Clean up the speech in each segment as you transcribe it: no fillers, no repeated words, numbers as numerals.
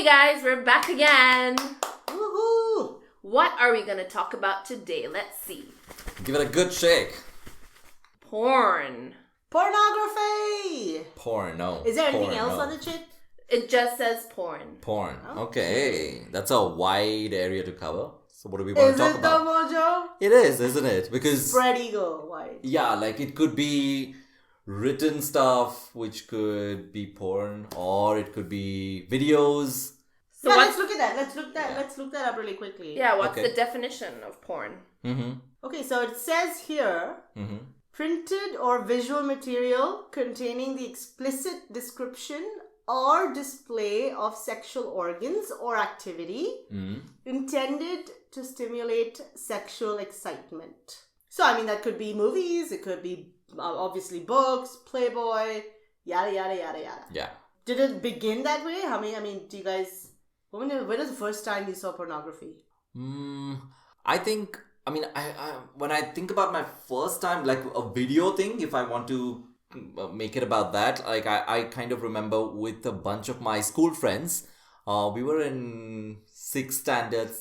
guys, we're back again. Woohoo! What are we going to talk about today? Let's see. Give it a good shake. Porn. Pornography! Porn, no. Is there anything Porn, else no. on the chip? It just says porn. Porn. Okay. Okay. That's a wide area to cover. So what do we want Is to talk it about? the Mojo? It is, isn't it? Because Spread eagle, wide. yeah, like it could be written stuff, which could be porn, or it could be videos. So yeah, what's, let's look at that. Let's look that up really quickly. yeah, what's Okay. the definition of porn? Mm-hmm. Okay, so it says here, Mm-hmm. printed or visual material containing the explicit description or display of sexual organs or activity Mm-hmm. intended to stimulate sexual excitement. So, I mean, that could be movies, it could be obviously books, Playboy, yada, yada, yada, yada. Yeah. Did it begin that way? Do you guys... When was the first time you saw pornography? I think, when I think about my first time, like a video thing, if I want to make it about that, like I kind of remember with a bunch of my school friends, we were in 6th standard,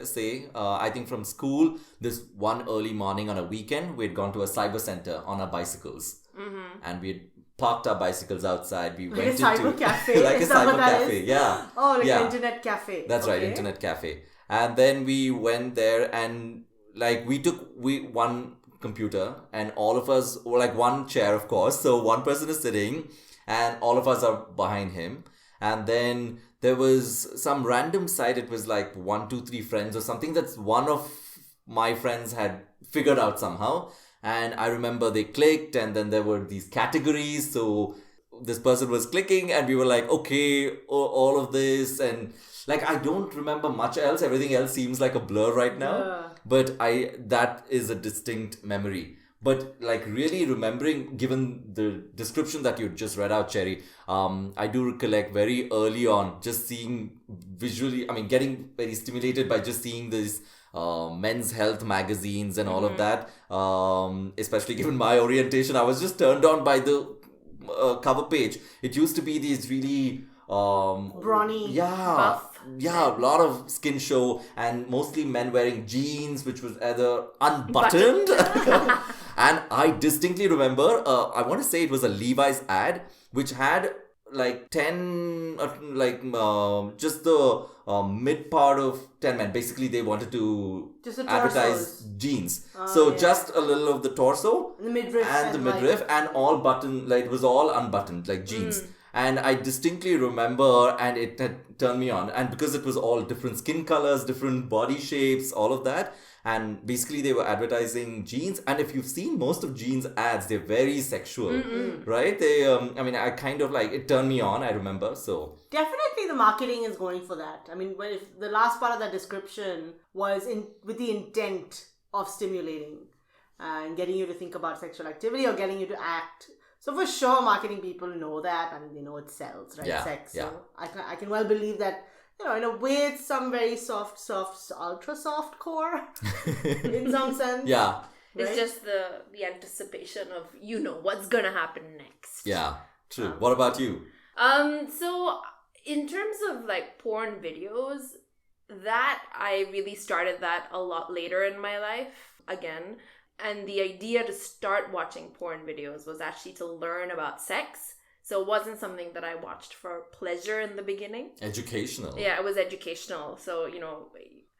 say, I think from school, this one early morning on a weekend, we'd gone to a cyber center on our bicycles. Mm-hmm. And we'd parked our bicycles outside. We went a cyber into cafe? like a Is that what cyber that cafe, is? yeah. Oh, like Yeah. an internet cafe. That's right, internet cafe. And then we went there and like we took one computer and all of us were like one chair, of course. So one person is sitting and all of us are behind him. And then there was some random site. It was like 1, 2, 3 friends or something that's one of my friends had figured out somehow. And I remember they clicked and then there were these categories. So this person was clicking and we were like, okay, all of this. And like, I don't remember much else. Everything else seems like a blur right now. Yeah. But that is a distinct memory. But like really remembering, given the description that you just read out, Cherry, I do recollect very early on just seeing visually, getting very stimulated by just seeing these men's health magazines and all of that. Especially given my orientation, I was just turned on by the cover page. It used to be these really brawny, buff. Yeah, a lot of skin show and mostly men wearing jeans, which was either unbuttoned. And I distinctly remember, I want to say it was a Levi's ad, which had like 10, just the mid part of 10 men. Basically, they wanted to Just the advertise torsos. jeans. Oh, yeah. Just a little of the torso The midriff. and the midriff and all button, like it was all unbuttoned, like jeans. And I distinctly remember, and it had turned me on. And because it was all different skin colors, different body shapes, all of that. And basically they were advertising jeans. And if you've seen most of jeans ads, they're very sexual, right? They, I kind of like, it turned me on, I remember, so. Definitely the marketing is going for that. If the last part of that description was with the intent of stimulating and getting you to think about sexual activity or getting you to act. So for sure, marketing people know that. They know it sells, right? Yeah, Sex. yeah. So I can well believe that, in a way, it's some very soft, ultra soft core in some sense. Yeah. It's Right? just the anticipation of, what's going to happen next. Yeah, true. What about you? So in terms of like porn videos, that I really started that a lot later in my life again. And the idea to start watching porn videos was actually to learn about sex. So it wasn't something that I watched for pleasure in the beginning. Educational. Yeah, it was educational. So,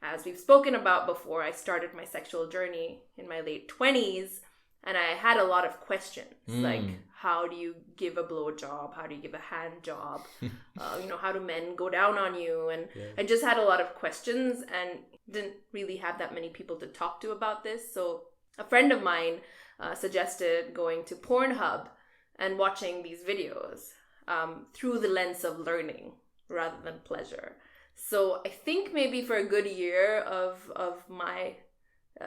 as we've spoken about before, I started my sexual journey in my late 20s. And I had a lot of questions, like how do you give a blowjob? How do you give a hand job? How do men go down on you? And I just had a lot of questions and didn't really have that many people to talk to about this. So a friend of mine suggested going to Pornhub and watching these videos through the lens of learning rather than pleasure. So I think maybe for a good year of my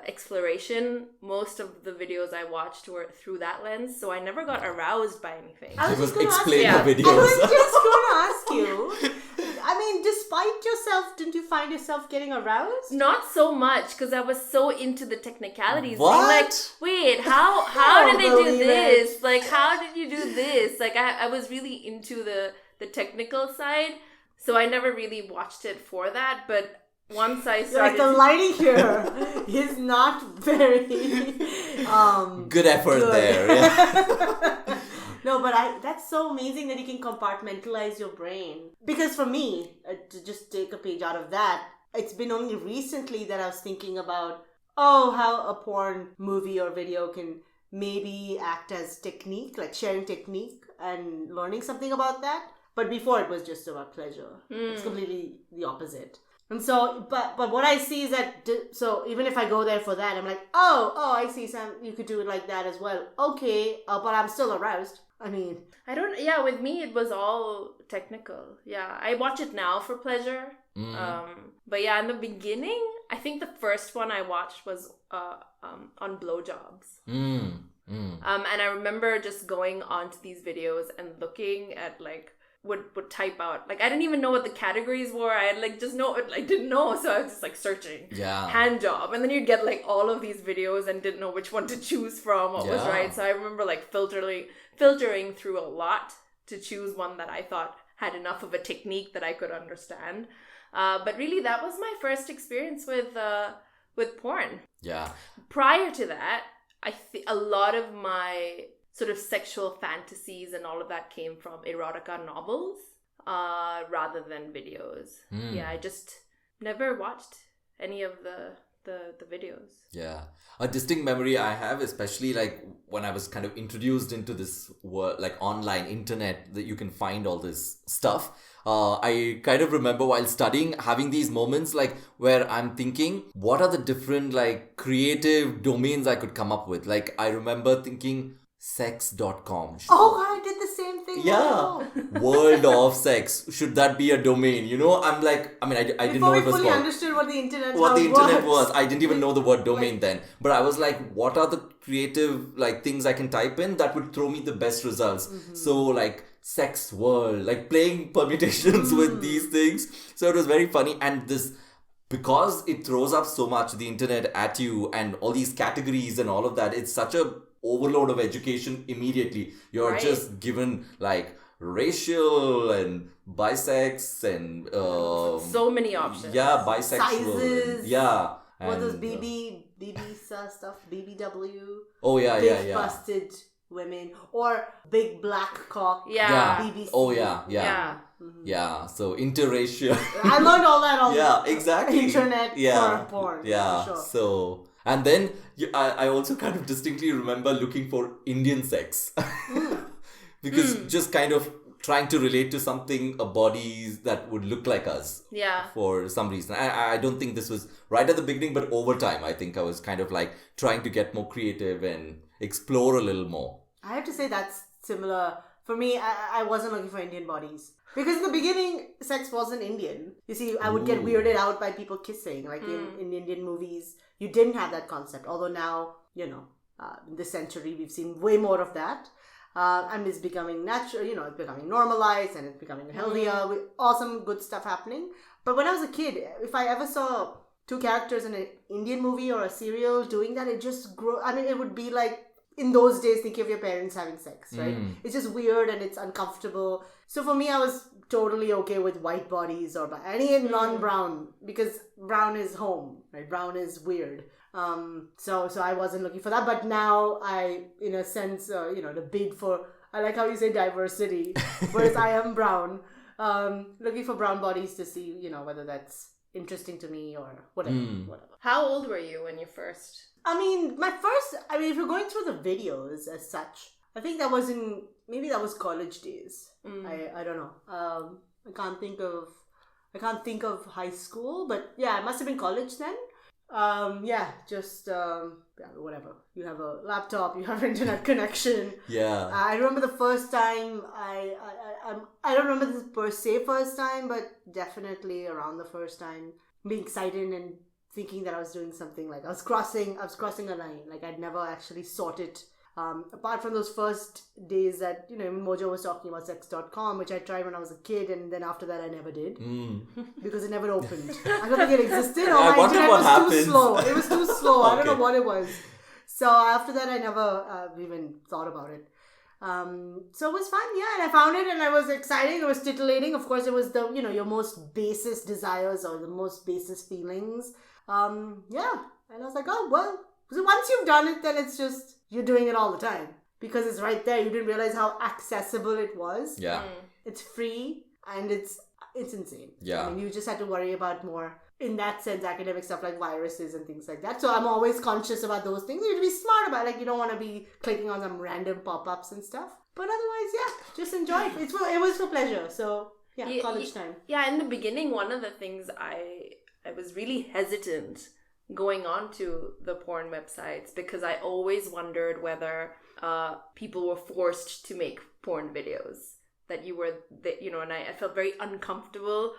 exploration, most of the videos I watched were through that lens, so I never got aroused by anything. I was It was just gonna ask explain you. the videos. I was just going to ask you. Despite yourself, didn't you find yourself getting aroused? Not so much, because I was so into the technicalities. What? Like, wait, how did they do believe this? it. Like, how did you do this? Like, I was really into the technical side. So I never really watched it for that, but once I Like started... the lighting here is not very Good effort good. there. Yeah. No, but that's so amazing that you can compartmentalize your brain. Because for me, to just take a page out of that, it's been only recently that I was thinking about, how a porn movie or video can maybe act as technique, like sharing technique and learning something about that. But before it was just about pleasure. It's completely the opposite. And so, but what I see is that, so even if I go there for that, I'm like, I see, Sam, you could do it like that as well. Okay, but I'm still aroused. I mean... with me, it was all technical. Yeah, I watch it now for pleasure. But yeah, in the beginning, I think the first one I watched was on blowjobs. And I remember just going onto these videos and looking at would type out, I didn't even know what the categories were. I had didn't know, so I was just searching hand job, and then you'd get all of these videos and didn't know which one to choose from, what was right. So I remember filtering through a lot to choose one that I thought had enough of a technique that I could understand. But really, that was my first experience with porn. Yeah. Prior to that, I think a lot of my sort of sexual fantasies and all of that came from erotica novels rather than videos. Yeah, I just never watched any of the videos. Yeah. A distinct memory I have, especially when I was kind of introduced into this world, online internet, that you can find all this stuff. I kind of remember while studying having these moments where I'm thinking, what are the different creative domains I could come up with? I remember thinking sex.com. I did the same thing. Yeah. World of sex. Should that be a domain? I'm I didn't know it was fully called. Understood what the internet was. I didn't even know the word domain then. But I was what are the creative things I can type in that would throw me the best results? So sex world, playing permutations with these things. So it was very funny. And because it throws up so much the internet at you and all these categories and all of that, it's such a overload of education immediately. You're just given racial and bisex and so many options. Yeah, bisexual. Sizes. Yeah. What those BB stuff, BBW. Oh yeah, big busted women or big black cock. Yeah. BBC. Oh yeah. Yeah, so interracial. I learned all that on exactly. internet for porn. Yeah, for sure. So... And then I also kind of distinctly remember looking for Indian sex. Because just kind of trying to relate to something, a body that would look like us. Yeah. For some reason. I don't think this was right at the beginning, but over time, I think I was kind of trying to get more creative and explore a little more. I have to say that's similar. For me, I wasn't looking for Indian bodies. Because in the beginning, sex wasn't Indian. You see, I would get weirded out by people kissing. In Indian movies, you didn't have that concept. Although now, in this century, we've seen way more of that. And it's becoming natural, it's becoming normalized and it's becoming healthier with awesome, good stuff happening. But when I was a kid, if I ever saw two characters in an Indian movie or a serial doing that, it just grew. I mean, it would be in those days, thinking of your parents having sex, right? It's just weird and it's uncomfortable. So for me, I was totally okay with white bodies or any non-brown, because brown is home, right? Brown is weird. So I wasn't looking for that. But now I, in a sense, the bid for, I like how you say diversity, whereas I am brown, looking for brown bodies to see, whether that's interesting to me or whatever. How old were you when you first... if you're going through the videos as such, I think that was maybe that was college days. I don't know. I can't think of high school, but yeah, it must have been college then. Whatever. You have a laptop, you have internet connection. Yeah. I remember the first time I don't remember the per se first time, but definitely around the first time being excited and thinking that I was doing something, I was crossing a line. I'd never actually sought it. Apart from those first days that, Mojo was talking about sex.com, which I tried when I was a kid, and then after that I never did. Because it never opened. I don't think it existed, or my internet was too slow. It was too slow. Okay. I don't know what it was. So after that I never even thought about it. So it was fun, yeah, and I found it and I was exciting, it was titillating. Of course, it was the, your most basest desires or the most basest feelings. Yeah, and I was like, oh, well, so once you've done it, then it's just, you're doing it all the time. Because it's right there. You didn't realize how accessible it was. Yeah. It's free and it's insane. Yeah. I mean, you just had to worry about more, in that sense, academic stuff like viruses and things like that. So I'm always conscious about those things. You have to be smart about it. Like, you don't want to be clicking on some random pop-ups and stuff. But otherwise, yeah, just enjoy it. It was for pleasure. So, yeah, college time. Yeah, in the beginning, one of the things I was really hesitant going on to the porn websites because I always wondered whether people were forced to make porn videos. That you were, and I felt very uncomfortable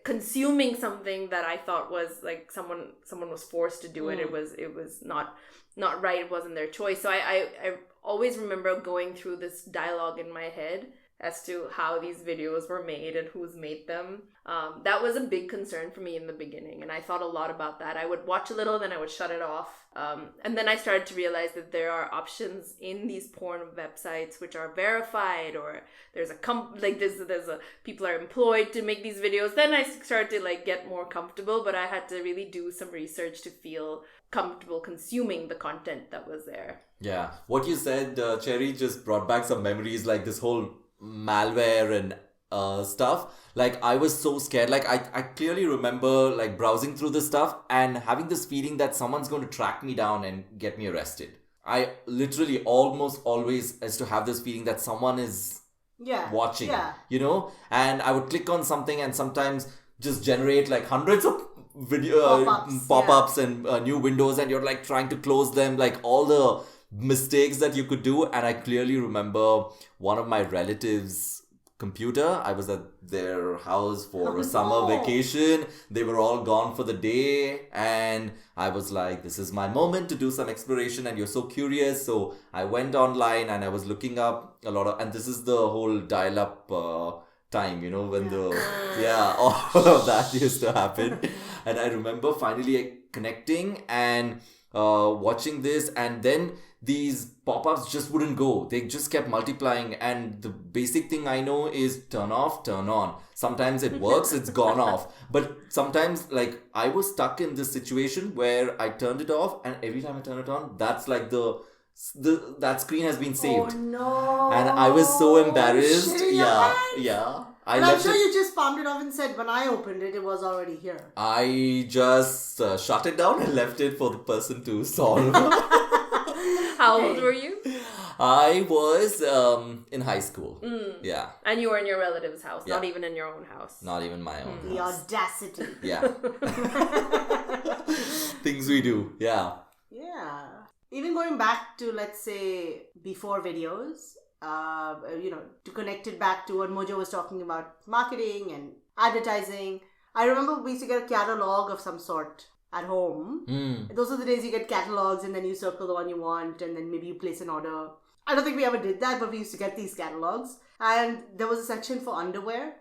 consuming something that I thought was like someone was forced to do it. It was not right. It wasn't their choice. So I always remember going through this dialogue in my head as to how these videos were made and who's made them. That was a big concern for me in the beginning, and I thought a lot about that. I would watch a little, then I would shut it off. And then I started to realize that there are options in these porn websites which are verified, or there's people are employed to make these videos. Then I started to get more comfortable, but I had to really do some research to feel comfortable consuming the content that was there. Yeah. What you said, Cherry, just brought back some memories, like this whole malware and stuff. Like, I was so scared. Like, I clearly remember browsing through this stuff and having this feeling that someone's going to track me down and get me arrested. I literally almost always used to have this feeling that someone is watching, and I would click on something and sometimes just generate hundreds of video pop-ups and new windows, and you're trying to close them, all the mistakes that you could do. And I clearly remember one of my relatives' computer. I was at their house for a summer vacation. They were all gone for the day, and I was like, this is my moment to do some exploration, and you're so curious. So I went online and I was looking up a lot of, and this is the whole dial-up time, when all of that used to happen. And I remember finally connecting and watching this, and then these pop-ups just wouldn't go. They just kept multiplying, and the basic thing I know is turn off, turn on. Sometimes it works, it's gone off. But sometimes I was stuck in this situation where I turned it off, and every time I turn it on, that's that screen has been saved. Oh no. And I was so embarrassed. Yeah. And I'm sure you just palmed it off and said, when I opened it, it was already here. I just shut it down and left it for the person to solve. How old were you? I was in high school. Yeah. And you were in your relative's house, not even in your own house. Not even my own The house. audacity. Yeah. Things we do. Yeah. Yeah. Even going back to, let's say, before videos, to connect it back to what Mojo was talking about, marketing and advertising. I remember we used to get a catalog of some sort at home. Those are the days you get catalogs, and then you circle the one you want, and then maybe you place an order. I don't think we ever did that, but we used to get these catalogs, and there was a section for underwear.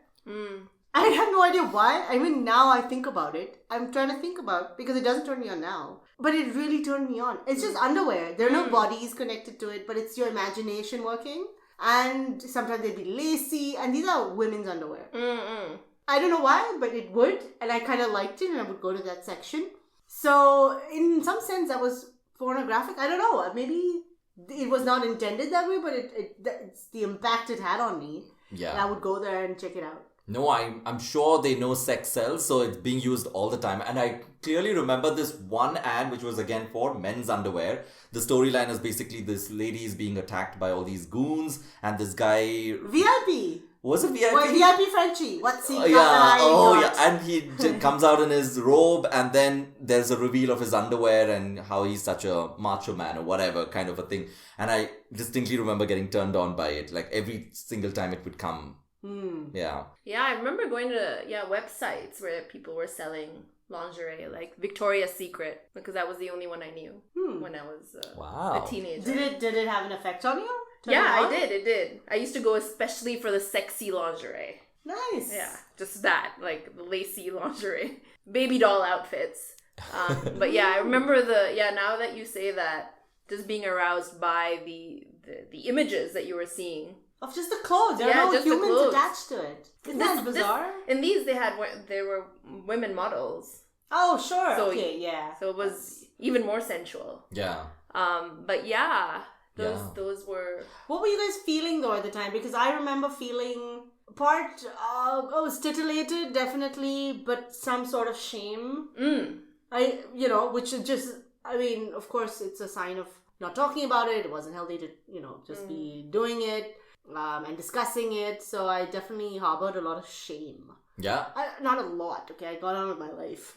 I had no idea why. I mean, now I think about it. I'm trying to think about, because it doesn't turn me on now, but it really turned me on. It's just underwear. There are no bodies connected to it, but it's your imagination working. And sometimes they'd be lacy, and these are women's underwear. I don't know why, but it would, and I kind of liked it, and I would go to that section. So, in some sense, that was pornographic. I don't know. Maybe it was not intended that way, but it's the impact it had on me. Yeah. And I would go there and check it out. No, I'm sure they know sex sells, so it's being used all the time. And I clearly remember this one ad, which was again for men's underwear. The storyline is basically this lady is being attacked by all these goons, and this guy... VIP! Was it VIP? Well, VIP Frenchie. What's he got? Yeah, and he comes out in his robe, and then there's a reveal of his underwear and how he's such a macho man or whatever kind of a thing. And I distinctly remember getting turned on by it, every single time it would come. Yeah. Yeah, I remember going to websites where people were selling lingerie, like Victoria's Secret, because that was the only one I knew when I was a teenager. Did it have an effect on you? It did. I used to go especially for the sexy lingerie. Nice. Yeah, just that, the lacy lingerie. Baby doll outfits. But yeah, I remember now that you say that, just being aroused by the the images that you were seeing. Of just the clothes. There Yeah, are no just the humans clothes. attached to it. Isn't that bizarre? In these, they were women models. Oh, sure. So, okay, yeah. So it was even more sensual. Yeah. But yeah, those were. What were you guys feeling though at the time? Because I remember feeling titillated, definitely, but some sort of shame. Which is just, I mean, of course, it's a sign of not talking about it. It wasn't healthy to, just be doing it and discussing it. So I definitely harbored a lot of shame. Yeah. Not a lot, okay? I got on with my life.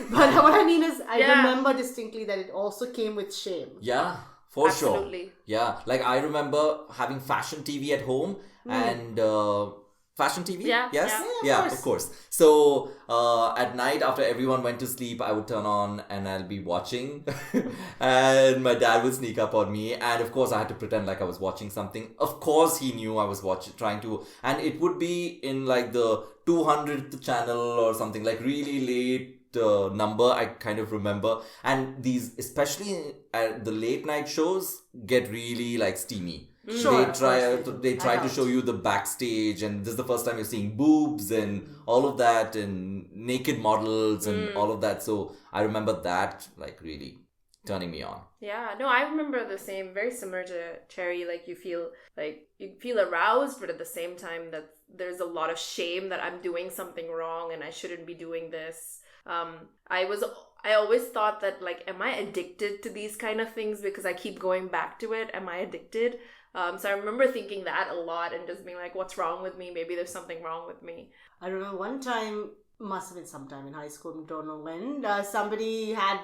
But what I mean is, I remember distinctly that it also came with shame. Yeah, for Absolutely. sure. Yeah, like I remember having fashion TV at home and... Fashion TV? Yeah. Yes? Yeah, of course. So, at night after everyone went to sleep, I would turn on and I'll be watching. And my dad would sneak up on me. And of course, I had to pretend like I was watching something. Of course, he knew I was trying to. And it would be in like the 200th channel or something, like really late number, I kind of remember. And these, especially the late night shows, get really like steamy. Sure, They try to show you the backstage, and this is the first time you're seeing boobs and all of that, and naked models and all of that. So I remember that like really turning me on. Yeah, no, I remember the same, very similar to Cherry. Like you feel aroused, but at the same time that there's a lot of shame that I'm doing something wrong and I shouldn't be doing this. I always thought that like, am I addicted to these kind of things because I keep going back to it? Am I addicted? So I remember thinking that a lot and just being like, what's wrong with me? Maybe there's something wrong with me. I remember one time, must have been sometime in high school, don't know when, somebody had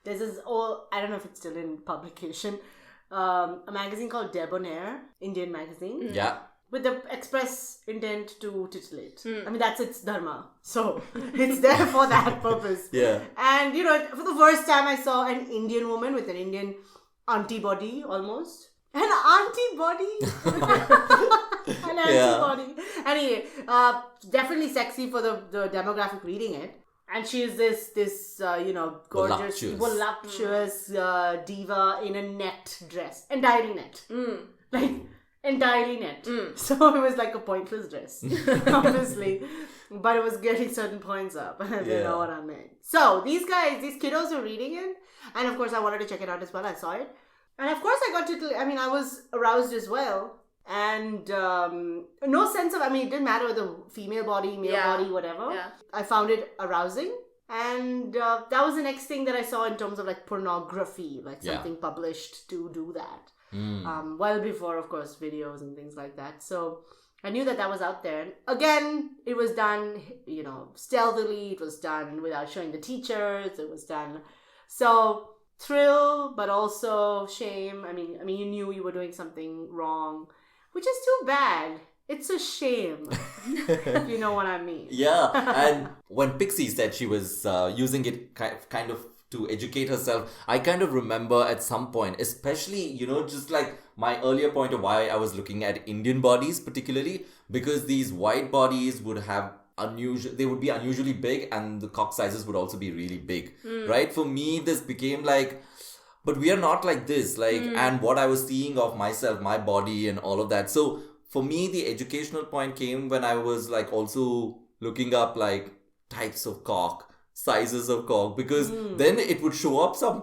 there's this I don't know if it's still in publication, a magazine called Debonair, Indian magazine. Yeah. With the express intent to titillate. I mean, that's its dharma. So, it's there for that purpose. Yeah. And, for the first time I saw an Indian woman with an Indian antibody almost. An antibody? An antibody. Anyway, definitely sexy for the demographic reading it. And she is this gorgeous, voluptuous diva in a net dress. Entirely net. Like, entirely net. So it was like a pointless dress, obviously. But it was getting certain points up. You know what I mean. So these kiddos were reading it. And of course I wanted to check it out as well. I saw it. And of course I was aroused as well. And no sense of, it didn't matter whether female body, male body, whatever. Yeah. I found it arousing. And that was the next thing that I saw in terms of like pornography, like something published to do that. Well before, of course, videos and things like that. So I knew that was out there. And again, it was done, stealthily. It was done without showing the teachers. It was done. So thrill, but also shame. I mean, you knew you were doing something wrong, which is too bad. It's a shame, if you know what I mean. Yeah, and when Pixie said she was using it kind of to educate herself, I kind of remember at some point, especially, just like my earlier point of why I was looking at Indian bodies particularly, because these white bodies would have they would be unusually big, and the cock sizes would also be really big, right? For me, this became like, but we are not like this, like, and what I was seeing of myself, my body and all of that. So for me, the educational point came when I was like also looking up like types of cock, sizes of cock, because then it would throw up some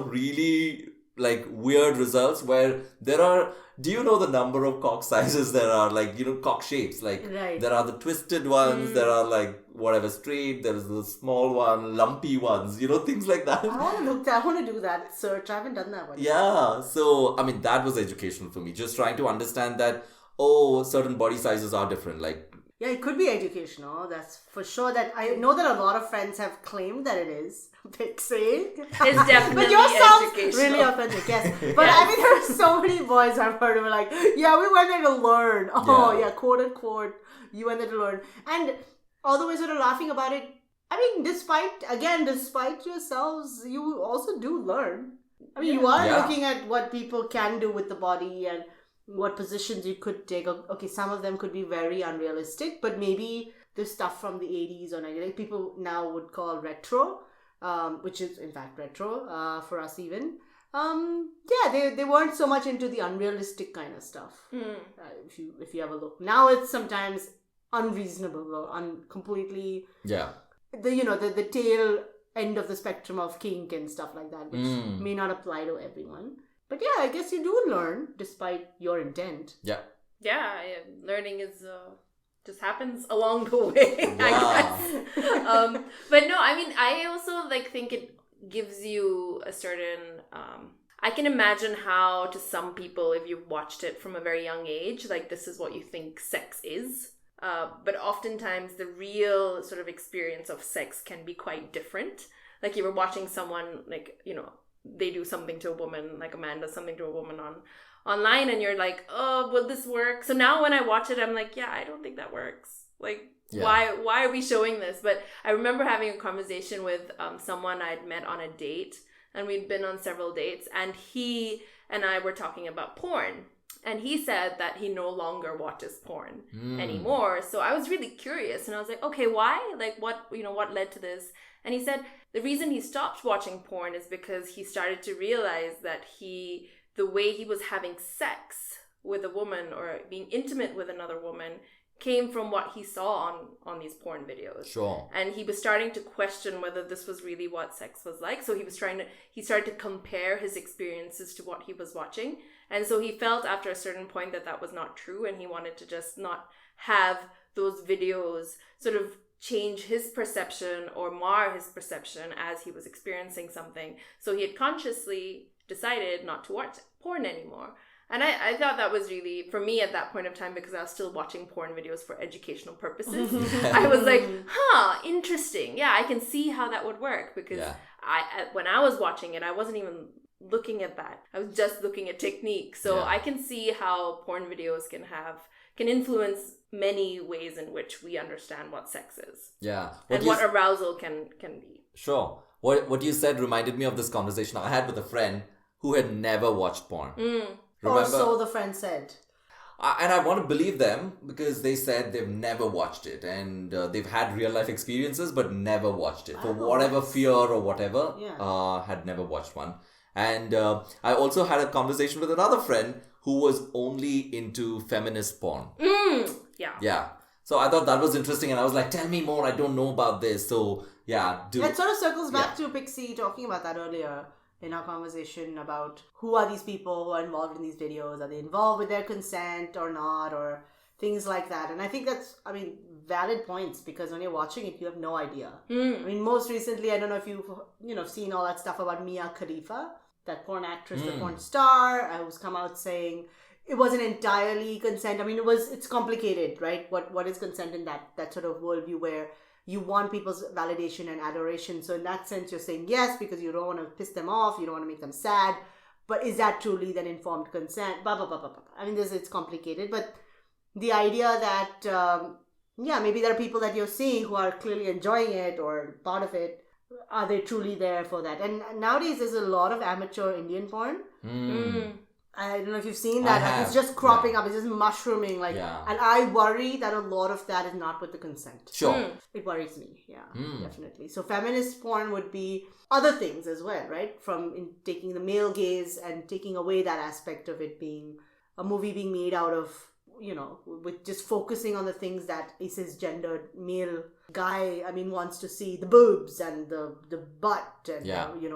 really like weird results where there are, do you know the number of cock sizes there are, like, cock shapes, like there are the twisted ones, there are like whatever straight, there's the small one, lumpy ones, things like that. I want to do that search. I haven't done that one. Yeah, so that was educational for me, just trying to understand that certain body sizes are different, like. Yeah, it could be educational. That's for sure. That I know that a lot of friends have claimed that it is. Pixie. It's definitely but yours sounds educational. really authentic, yes. But there are so many boys I've heard who are like, yeah, we went there to learn. Oh, yeah, quote unquote, you went there to learn. And all the way sort of laughing about it, despite yourselves, you also do learn. You are looking at what people can do with the body and what positions you could take. Okay, some of them could be very unrealistic, but maybe the stuff from the 80s or 90s, like people now would call retro, which is in fact retro for us even. Yeah, they weren't so much into the unrealistic kind of stuff. If you have a look now, it's sometimes unreasonable or completely the tail end of the spectrum of kink and stuff like that, which may not apply to everyone. But yeah, I guess you do learn despite your intent. Yeah. Yeah, learning is just happens along the way, I guess. But no, I mean, I also think it gives you a certain I can imagine how to some people, if you've watched it from a very young age, this is what you think sex is. But oftentimes the real sort of experience of sex can be quite different. You were watching someone, they do something to a woman, like a man does something to a woman online, and you're like, oh, will this work? So now when I watch it, I'm like, yeah, I don't think that works. Why are we showing this? But I remember having a conversation with someone I'd met on a date, and we'd been on several dates, and he and I were talking about porn. And he said that he no longer watches porn anymore. So I was really curious, and I was like, okay, why? What led to this? And he said the reason he stopped watching porn is because he started to realize that the way he was having sex with a woman or being intimate with another woman came from what he saw on these porn videos. Sure. And he was starting to question whether this was really what sex was like. So he started to compare his experiences to what he was watching. And so he felt after a certain point that was not true, and he wanted to just not have those videos sort of change his perception or mar his perception as he was experiencing something. So he had consciously decided not to watch porn anymore. And I thought that was really, for me at that point of time, because I was still watching porn videos for educational purposes, I was like, interesting. Yeah, I can see how that would work, because when I was watching it, I wasn't even looking at that. I was just looking at technique. So I can see how porn videos can influence many ways in which we understand what sex is. Yeah. What arousal can be. Sure. What you said reminded me of this conversation I had with a friend who had never watched porn. Remember? Or so the friend said. And I want to believe them, because they said they've never watched it, and they've had real life experiences but never watched it for whatever fear or whatever. Had never watched one. And I also had a conversation with another friend who was only into feminist porn. Yeah. So I thought that was interesting, and I was like, tell me more, I don't know about this. So yeah. That sort of circles back to Pixie talking about that earlier in our conversation about who are these people who are involved in these videos. Are they involved with their consent or not, or things like that. And I think that's, valid points, because when you're watching it, you have no idea. Most recently, I don't know if you've seen all that stuff about Mia Khalifa, that porn actress, the porn star, who's come out saying it wasn't entirely consent. It's complicated, right? What is consent in that sort of worldview where you want people's validation and adoration. So in that sense, you're saying yes because you don't want to piss them off, you don't want to make them sad. But is that truly then informed consent? It's complicated. But the idea that, maybe there are people that you're seeing who are clearly enjoying it or part of it. Are they truly there for that? And nowadays, there's a lot of amateur Indian porn. I don't know if you've seen that. It's just cropping up. It's just mushrooming. And I worry that a lot of that is not with the consent. Sure. It worries me. Yeah, definitely. So feminist porn would be other things as well, right? From taking the male gaze and taking away that aspect of it being a movie being made out of, with just focusing on the things that a cisgendered male guy, wants to see, the boobs and the butt and,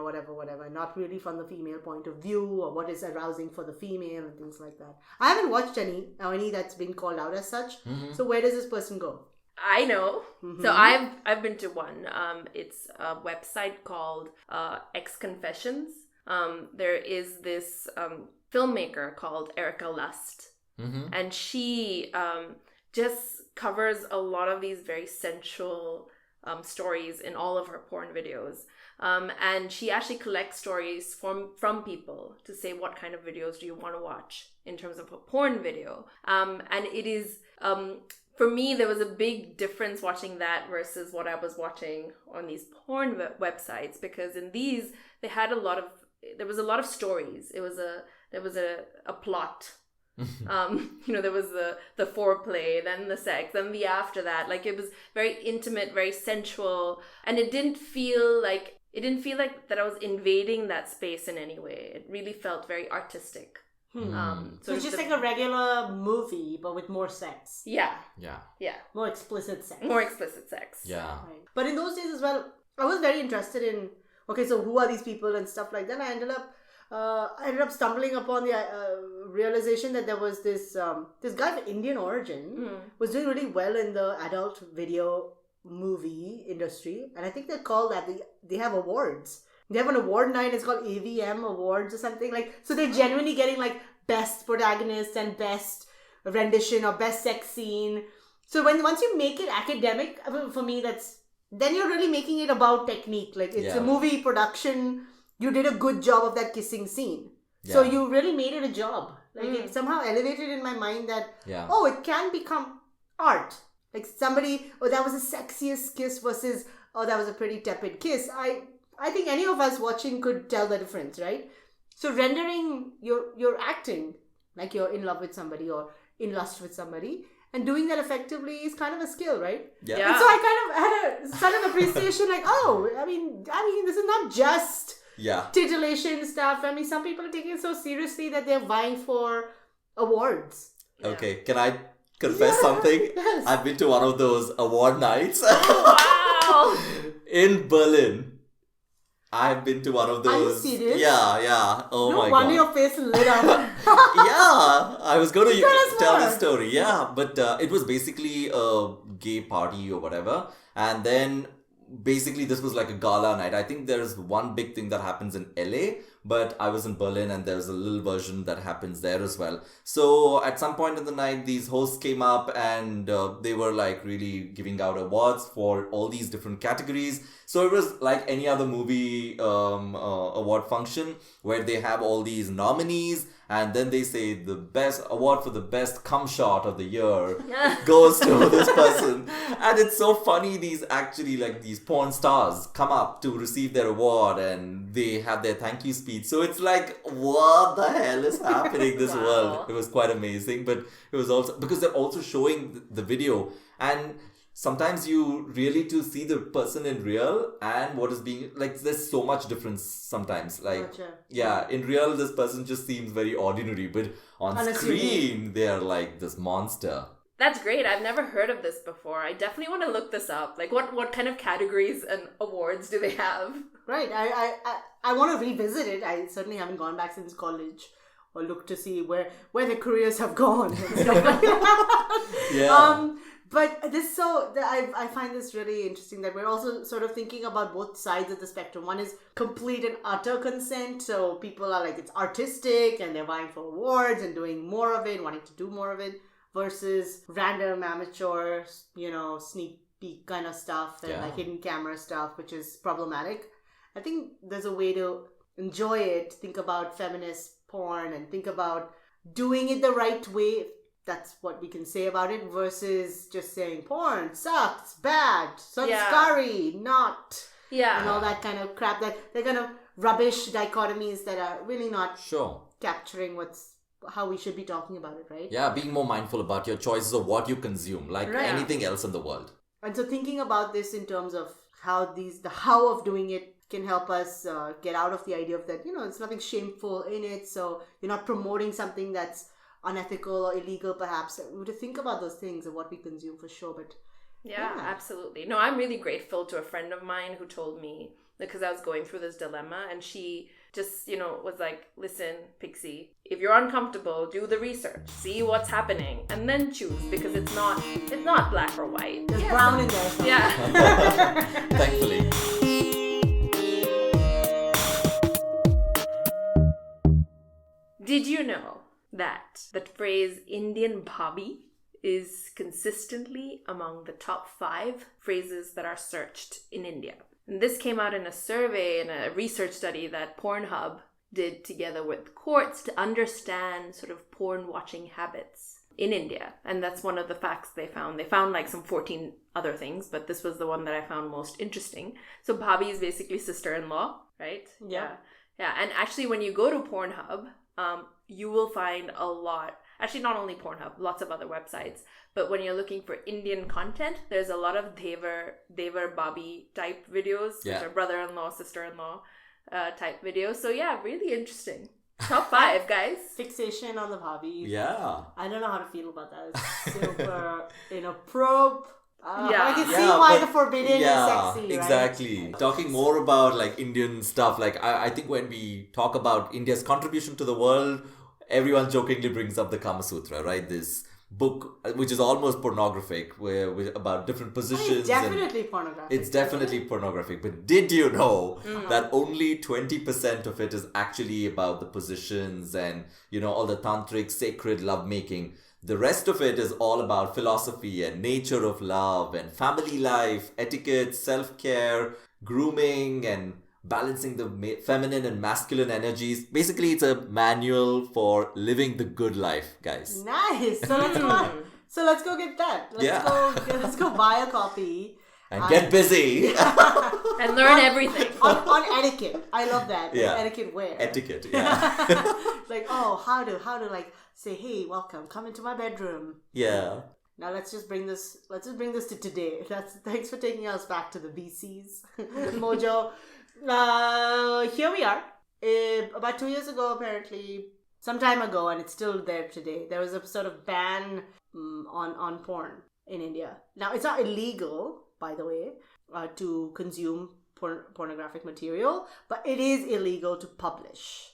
whatever, and not really from the female point of view or what is arousing for the female and things like that. I haven't watched any that's been called out as such. So where does this person go? I know. So I've been to one. It's a website called X Confessions. There is this filmmaker called Erica Lust. And she just covers a lot of these very sensual stories in all of her porn videos. And she actually collects stories from people to say, what kind of videos do you want to watch in terms of a porn video? And it is, for me, there was a big difference watching that versus what I was watching on these porn websites, because in these, there was a lot of stories. There was a plot. There was the foreplay, then the sex, then the after that. It was very intimate, very sensual, and it didn't feel like it didn't feel like that I was invading that space in any way. It really felt very artistic. So it's just like a regular movie, but with more sex. Yeah. More explicit sex. Yeah. Right. But in those days as well, I was very interested in, okay, so who are these people and stuff like that. I ended up stumbling upon the realization that there was this guy of Indian origin was doing really well in the adult video movie industry, and I think they call that they have awards. They have an award night. It's called AVM Awards or something like. So they're genuinely getting like best protagonist and best rendition or best sex scene. So once you make it academic, for me, then you're really making it about technique. Like it's a movie production. You did a good job of that kissing scene. Yeah. So you really made it a job. Like it somehow elevated in my mind that it can become art. Like somebody, that was the sexiest kiss versus that was a pretty tepid kiss. I think any of us watching could tell the difference, right? So rendering your acting, like you're in love with somebody or in lust with somebody, and doing that effectively is kind of a skill, right? Yeah. And so I kind of had a sudden appreciation, like, I mean, this is not just titillation stuff. I mean, some people are taking it so seriously that they're vying for awards. Okay, can I confess something? Yes. I've been to one of those award nights. Wow! In Berlin. I've been to one of those. Are you serious? Yeah. Oh my god. No wonder your face lit up. Yeah, I was going to tell more. this story. Yeah, but it was basically a gay party or whatever. And then basically this was like a gala night. I think there's one big thing that happens in LA, but I was in Berlin and there's a little version that happens there as well. So at some point in the night, these hosts came up and they were like really giving out awards for all these different categories. So it was like any other movie award function where they have all these nominees and then they say the best award for the best cum shot of the year goes to this person. And it's so funny, these porn stars come up to receive their award and they have their thank you speech. So it's like, what the hell is happening in this world? It was quite amazing, but it was also because they're also showing the video, and sometimes you really to see the person in real and what is being like, there's so much difference sometimes. Like, in real, this person just seems very ordinary, but on screen, they're like this monster. That's great. I've never heard of this before. I definitely want to look this up. Like, what kind of categories and awards do they have? Right. I want to revisit it. I certainly haven't gone back since college or looked to see where their careers have gone. And stuff like that. Yeah. But I find this really interesting that we're also sort of thinking about both sides of the spectrum. One is complete and utter consent. So people are like, it's artistic and they're vying for awards and doing more of it, wanting to do more of it, versus random amateur, sneak peek kind of stuff and like hidden camera stuff, which is problematic. I think there's a way to enjoy it, think about feminist porn and think about doing it the right way. That's what we can say about it, versus just saying porn sucks, bad, sanskari, not, and all that kind of crap. That they're kind of rubbish dichotomies that are really not capturing how we should be talking about it, right? Yeah, being more mindful about your choices of what you consume, like anything else in the world. And so thinking about this in terms of how the how of doing it can help us get out of the idea of that, it's nothing shameful in it, so you're not promoting something that's unethical or illegal, perhaps. We have to think about those things and what we consume for sure. But absolutely. No, I'm really grateful to a friend of mine who told me, because I was going through this dilemma, and she just, was like, listen, Pixie, if you're uncomfortable, do the research, see what's happening, and then choose, because it's not black or white. There's brown in there. Yeah. Thankfully. Did you know that the phrase Indian bhabhi is consistently among the top 5 phrases that are searched in India? And this came out in a survey and a research study that Pornhub did together with courts to understand sort of porn watching habits in India. And that's one of the facts they found. They found like some 14 other things, but this was the one that I found most interesting. So bhabhi is basically sister-in-law, right? Yeah. Yeah. And actually when you go to Pornhub, you will find a lot. actually not only Pornhub, lots of other websites. But when you're looking for Indian content, there's a lot of Devar Bobby type videos, which are brother-in-law, sister-in-law type videos. So yeah, really interesting. Top 5, guys. Fixation on the hobby. Yeah. I don't know how to feel about that. It's super inappropriate. Yeah. I can see why the forbidden is sexy, right? Exactly. Talking more about like Indian stuff, like I think when we talk about India's contribution to the world, everyone jokingly brings up the Kama Sutra, right? This book, which is almost pornographic, where about different positions. It's definitely pornographic. It's definitely pornographic. But did you know that only 20% of it is actually about the positions and, all the tantric, sacred lovemaking? The rest of it is all about philosophy and nature of love and family life, etiquette, self-care, grooming, and balancing the feminine and masculine energies. Basically, it's a manual for living the good life, guys. Nice. So let's go on. So let's go get that. Let's go buy a copy. And get busy. And learn everything. On etiquette. I love that. Yeah. Etiquette where? Etiquette, yeah. Like, how to like say, hey, welcome, come into my bedroom. Yeah. Now let's just bring this to today. Thanks for taking us back to the BCs. Mojo. Here we are. About 2 years ago, apparently, some time ago, and it's still there today, there was a sort of ban on porn in India. Now, it's not illegal, by the way, to consume pornographic material, but it is illegal to publish.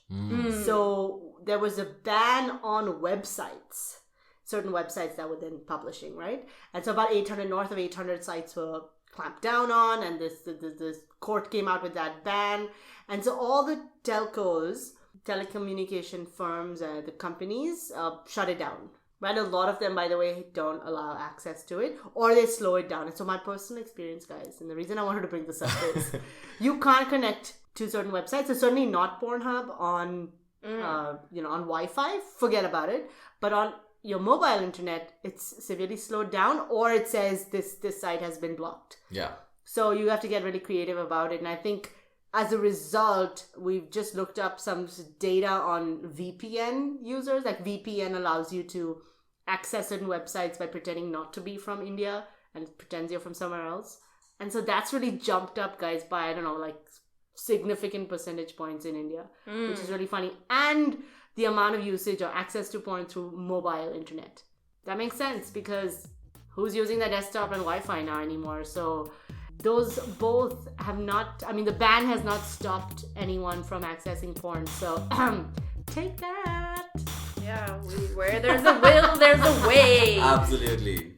So there was a ban on websites, certain websites that were then publishing, right? And so about north of 800 sites were clamped down on, and this court came out with that ban. And so all the telcos, telecommunication firms, the companies shut it down. Right? A lot of them, by the way, don't allow access to it, or they slow it down. And so my personal experience, guys, and the reason I wanted to bring this up is you can't connect to certain websites. It's certainly not Pornhub on on Wi-Fi. Forget about it. But on your mobile internet, it's severely slowed down, or it says this site has been blocked. Yeah. So you have to get really creative about it. And I think as a result, we've just looked up some data on VPN users. Like VPN allows you to access certain websites by pretending not to be from India and it pretends you're from somewhere else. And so that's really jumped up, guys, by, I don't know, like significant percentage points in India, which is really funny. And the amount of usage or access to porn through mobile internet. That makes sense because who's using their desktop and Wi-Fi now anymore? So those both have not, the ban has not stopped anyone from accessing porn. So take that. Yeah, where there's a will, there's a way. Absolutely.